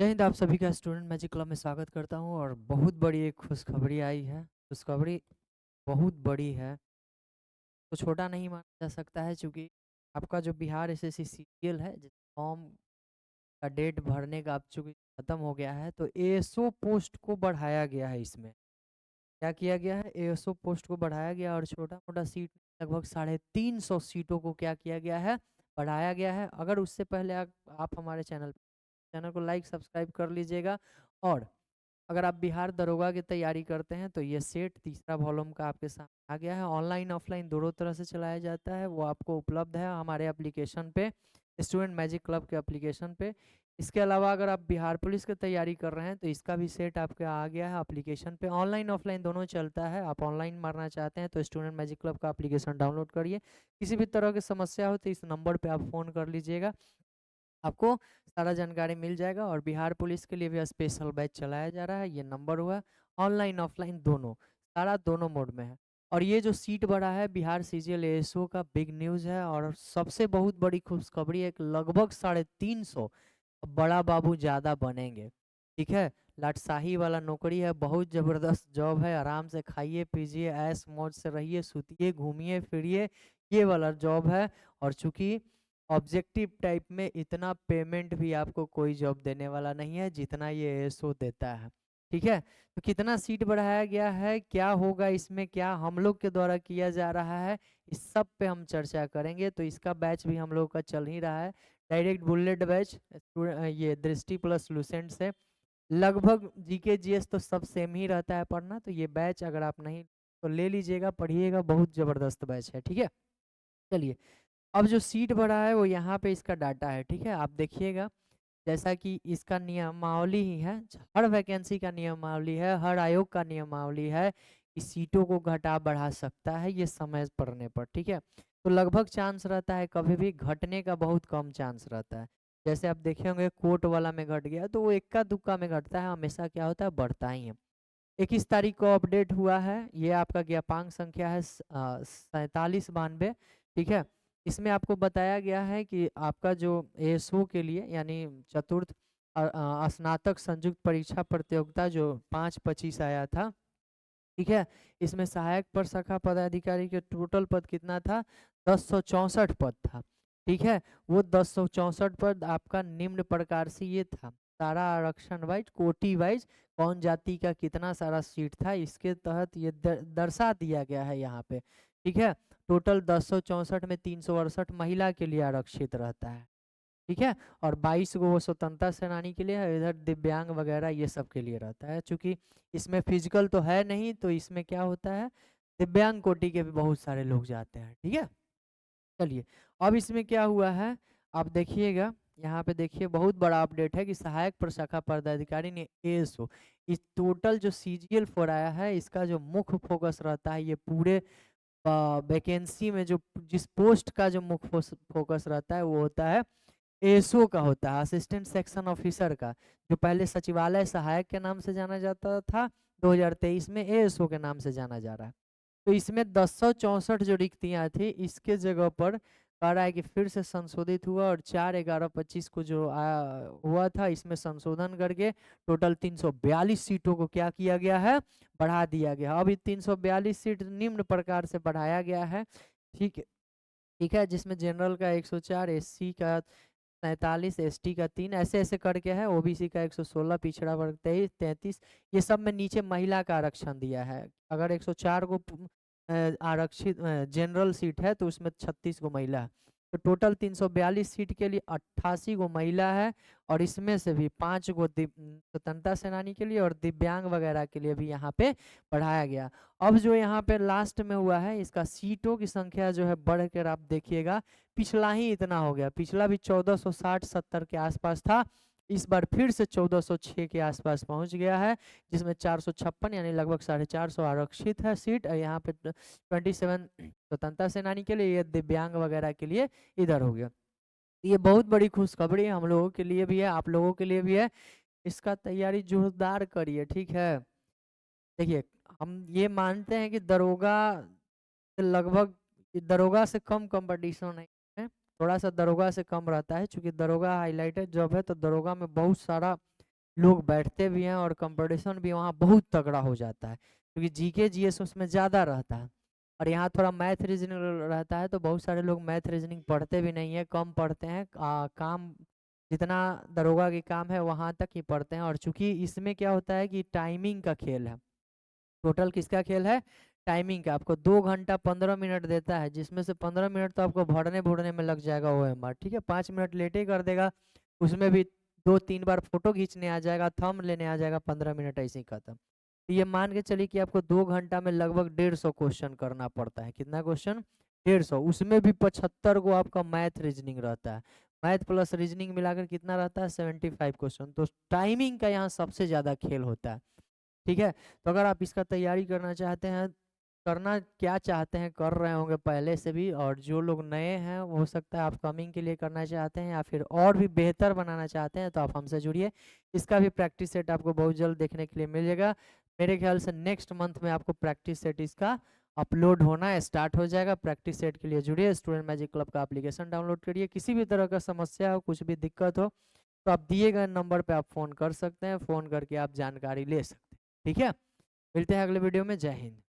जय हिंद। आप सभी का स्टूडेंट मैजिक क्लब में स्वागत करता हूं और बहुत बड़ी एक खुशखबरी आई है। खुशखबरी बहुत बड़ी है, तो छोटा नहीं माना जा सकता है, क्योंकि आपका जो बिहार एसएससी सीजीएल है, जिस फॉर्म का डेट भरने का अब चूंकि खत्म हो गया है, तो एएसओ पोस्ट को बढ़ाया गया है। इसमें क्या किया गया है, एएसओ पोस्ट को बढ़ाया गया और छोटा मोटा सीट लगभग 350 सीटों को क्या किया गया है, बढ़ाया गया है। अगर उससे पहले आप हमारे चैनल को लाइक सब्सक्राइब कर लीजिएगा। और अगर आप बिहार दरोगा की तैयारी करते हैं तो ये सेट तीसरा वॉल्यूम का आपके सामने आ गया है। ऑनलाइन ऑफलाइन दोनों तरह से चलाया जाता है, वो आपको उपलब्ध है हमारे एप्लीकेशन पे, स्टूडेंट मैजिक क्लब के एप्लीकेशन पे। इसके अलावा अगर आप बिहार पुलिस की तैयारी कर रहे हैं तो इसका भी सेट आपके आ गया है एप्लीकेशन पे। ऑनलाइन ऑफलाइन दोनों चलता है। आप ऑनलाइन मारना चाहते हैं तो स्टूडेंट मैजिक क्लब का एप्लीकेशन डाउनलोड करिए। किसी भी तरह की समस्या हो तो इस नंबर पे आप फ़ोन कर लीजिएगा, आपको सारा जानकारी मिल जाएगा। और बिहार पुलिस के लिए भी स्पेशल बैच चलाया जा रहा है। ये नंबर हुआ ऑनलाइन ऑफलाइन दोनों, सारा दोनों मोड में है। और ये जो सीट बढ़ा है बिहार सीजीएल एएसओ का, बिग न्यूज़ है। और सबसे बहुत बड़ी खुशखबरी है कि लगभग 350 बड़ा बाबू ज़्यादा बनेंगे। ठीक है, लाटशाही वाला नौकरी है, बहुत ज़बरदस्त जॉब है। आराम से खाइए पीजिए, ऐश मौज से रहिए, सुतिए, घूमिए फिरिए, ये वाला जॉब है। और चूंकि ऑब्जेक्टिव टाइप में इतना पेमेंट भी आपको कोई जॉब देने वाला नहीं है जितना ये एएसओ देता है। ठीक है, तो कितना सीट बढ़ाया गया है, क्या होगा इसमें, क्या हम लोग के द्वारा किया जा रहा है, इस सब पे हम चर्चा करेंगे। तो इसका बैच भी हम लोग का चल ही रहा है, डायरेक्ट बुलेट बैच। ये दृष्टि प्लस लुसेंट से लगभग जीके जीएस तो सब सेम ही रहता है पढ़ना। तो ये बैच अगर आप नहीं तो ले लीजिएगा, पढ़िएगा, बहुत ज़बरदस्त बैच है। ठीक है, चलिए। अब जो सीट बढ़ा है वो यहाँ पे इसका डाटा है। ठीक है, आप देखिएगा, जैसा कि इसका नियमावली ही है, हर वैकेंसी का नियमावली है, हर आयोग का नियमावली है कि सीटों को घटा बढ़ा सकता है ये समय पड़ने पर। ठीक है, तो लगभग चांस रहता है, कभी भी घटने का बहुत कम चांस रहता है। जैसे आप देखे होंगे कोर्ट वाला में घट गया, तो वो इक्का दुक्का में घटता है, हमेशा क्या होता है, बढ़ता ही है। 21 तारीख को अपडेट हुआ है, ये आपका ज्ञापांक संख्या है 4792। ठीक है, इसमें आपको बताया गया है कि आपका जो एएसओ के लिए यानी चतुर्थ स्नातक संयुक्त परीक्षा प्रतियोगिता जो 5/25 आया था। ठीक है, इसमें सहायक प्रशाखा पदाधिकारी के टोटल पद कितना था, 1064 पद था। ठीक है, वो 1064 पद आपका निम्न प्रकार से ये था, सारा आरक्षण वाइज, कोटि वाइज, कौन जाति का कितना सारा सीट था, इसके तहत ये दर्शा दिया गया है यहाँ पे। ठीक है, टोटल 1064 में 368 महिला के लिए आरक्षित रहता है। ठीक है, और 22 को वो स्वतंत्रता सेनानी के लिए है, इधर दिव्यांग वगैरह ये सब के लिए रहता है। चूंकि इसमें फिजिकल तो है नहीं, तो इसमें क्या होता है, दिव्यांग कोटि के भी बहुत सारे लोग जाते हैं। ठीक है, चलिए। अब इसमें क्या हुआ है, आप देखिएगा, यहाँ पे देखिए बहुत बड़ा अपडेट है कि सहायक प्रशाखा पदाधिकारी ने एएसओ, इस टोटल जो सीजीएल फोर आया है, इसका जो मुख्य फोकस रहता है, ये पूरे वैकेंसी में जो जिस पोस्ट का जो मुख्य फोकस रहता है वो होता है एएसओ का, होता है असिस्टेंट सेक्शन ऑफिसर का, जो पहले सचिवालय सहायक के नाम से जाना जाता था, 2023 में एएसओ के नाम से जाना जा रहा है। तो इसमें 1064 जो रिक्तियां थी, इसके जगह पर कह रहा है कि फिर से संशोधित हुआ और 4/11/25 को जो हुआ था, इसमें संशोधन करके टोटल 342 सीटों को क्या किया गया है, बढ़ा दिया गया। अब ये 342 सीट निम्न प्रकार से बढ़ाया गया है। ठीक है, ठीक है, जिसमें जनरल का 104, एससी का 47, एसटी का 3, ऐसे ऐसे करके है, ओबीसी का 116, पिछड़ा वर्ग 33, ये सब में नीचे महिला का आरक्षण दिया है। अगर 104 को आरक्षित जनरल सीट है तो उसमें 36 को महिला है। तो टोटल 342 सीट के लिए 88 को महिला है, और इसमें से भी 5 को स्वतंत्रता सेनानी के लिए और दिव्यांग वगैरह के लिए भी यहाँ पे बढ़ाया गया। अब जो यहाँ पे लास्ट में हुआ है, इसका सीटों की संख्या जो है बढ़ कर आप देखिएगा, पिछला ही इतना हो गया, पिछला भी 1460-70 के आसपास था, इस बार फिर से 1406 के आसपास पहुंच गया है, जिसमें 456 यानी लगभग 450 आरक्षित है सीट। और यहाँ पे 27 स्वतंत्रता सेनानी के लिए, ये दिव्यांग वगैरह के लिए इधर हो गया। ये बहुत बड़ी खुशखबरी हम लोगों के लिए भी है, आप लोगों के लिए भी है। इसका तैयारी जोरदार करिए। ठीक है, देखिए, हम ये मानते हैं कि दरोगा से लगभग, दरोगा से कम कंपटीशन नहीं है, थोड़ा सा दरोगा से कम रहता है, क्योंकि दरोगा हाईलाइटेड जॉब है, तो दरोगा में बहुत सारा लोग बैठते भी हैं और कंपटीशन भी वहाँ बहुत तगड़ा हो जाता है, क्योंकि जीके जीएस उसमें ज़्यादा रहता है। और यहाँ थोड़ा मैथ रीजनिंग रहता है, तो बहुत सारे लोग मैथ रीजनिंग पढ़ते भी नहीं है, कम पढ़ते हैं। काम जितना दरोगा के काम है वहाँ तक ही पढ़ते हैं। और चूंकि इसमें क्या होता है कि टाइमिंग का खेल है, टोटल किसका खेल है, टाइमिंग का। आपको 2 घंटा 15 मिनट देता है, जिसमें से 15 मिनट तो आपको भरने भुरने में लग जाएगा OMR, ठीक है। 5 मिनट लेटे ही कर देगा, उसमें भी 2-3 बार फोटो खींचने आ जाएगा, थंब लेने आ जाएगा, 15 मिनट ऐसे ही खत्म। तो ये मान के चलिए कि आपको 2 घंटा में लगभग 150 क्वेश्चन करना पड़ता है। कितना क्वेश्चन, 150। उसमें भी 75 को आपका मैथ रीजनिंग रहता है, मैथ प्लस रीजनिंग मिलाकर कितना रहता है, 75 क्वेश्चन। तो टाइमिंग का यहाँ सबसे ज़्यादा खेल होता है, ठीक है। तो अगर आप इसका तैयारी करना चाहते हैं, करना क्या चाहते हैं, कर रहे होंगे पहले से भी, और जो लोग नए हैं हो सकता है आप कमिंग के लिए करना चाहते हैं या फिर और भी बेहतर बनाना चाहते हैं, तो आप हमसे जुड़िए। इसका भी प्रैक्टिस सेट आपको बहुत जल्द देखने के लिए मिल जाएगा। मेरे ख्याल से नेक्स्ट मंथ में आपको प्रैक्टिस सेट इसका अपलोड होना स्टार्ट हो जाएगा। प्रैक्टिस सेट के लिए जुड़िए, स्टूडेंट मैजिक क्लब का एप्लीकेशन डाउनलोड करिए। किसी भी तरह का समस्या हो, कुछ भी दिक्कत हो, तो आप दिए गए नंबर पे आप फ़ोन कर सकते हैं, फ़ोन करके आप जानकारी ले सकते हैं, ठीक है। मिलते हैं अगले वीडियो में। जय हिंद।